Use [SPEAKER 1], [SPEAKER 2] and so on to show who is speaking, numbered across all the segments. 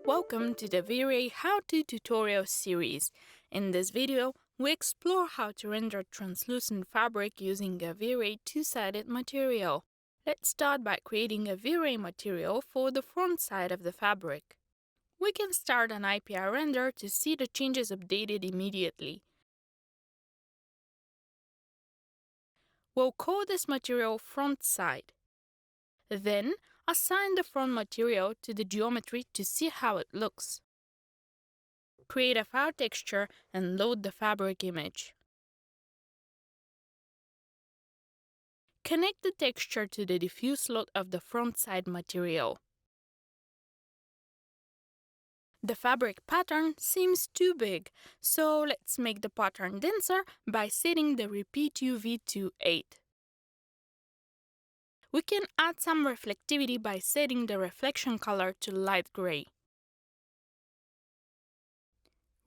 [SPEAKER 1] Welcome to the V-Ray How-To tutorial series. In this video, we explore how to render translucent fabric using a V-Ray two-sided material. Let's start by creating a V-Ray material for the front side of the fabric. We can start an IPR render to see the changes updated immediately. We'll call this material front side. Then, assign the front material to the geometry to see how it looks. Create a file texture and load the fabric image. Connect the texture to the diffuse slot of the front side material. The fabric pattern seems too big, so let's make the pattern denser by setting the repeat UV to 8. We can add some reflectivity by setting the reflection color to light gray.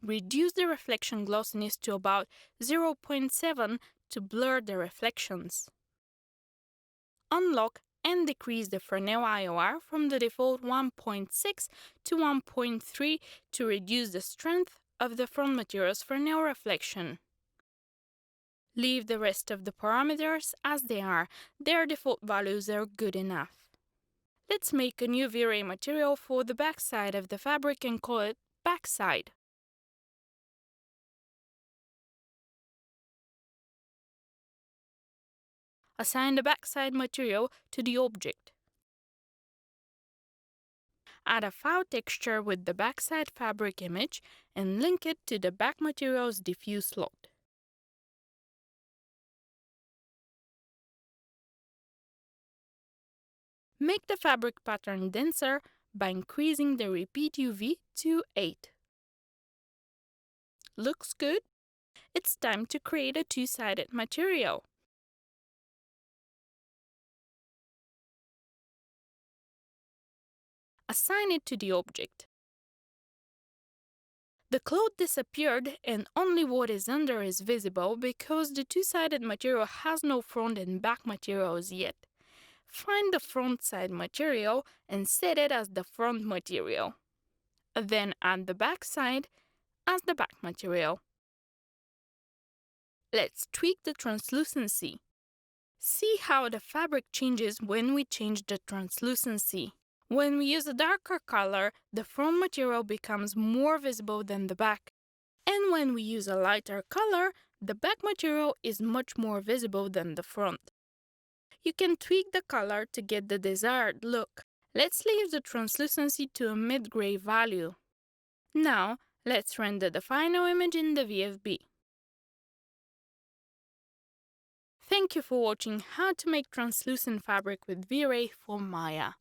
[SPEAKER 1] Reduce the reflection glossiness to about 0.7 to blur the reflections. Unlock and decrease the Fresnel IOR from the default 1.6 to 1.3 to reduce the strength of the front material's Fresnel reflection. Leave the rest of the parameters as they are. Their default values are good enough. Let's make a new V-Ray material for the backside of the fabric and call it backside. Assign the backside material to the object. Add a file texture with the backside fabric image and link it to the back material's diffuse slot. Make the fabric pattern denser by increasing the repeat UV to 8. Looks good? It's time to create a two-sided material. Assign it to the object. The cloth disappeared and only what is under is visible because the two-sided material has no front and back materials yet. Find the front side material and set it as the front material. Then add the back side as the back material. Let's tweak the translucency. See how the fabric changes when we change the translucency. When we use a darker color, the front material becomes more visible than the back. And when we use a lighter color, the back material is much more visible than the front. You can tweak the color to get the desired look. Let's leave the translucency to a mid-gray value. Now, let's render the final image in the VFB. Thank you for watching how to make translucent fabric with V-Ray for Maya.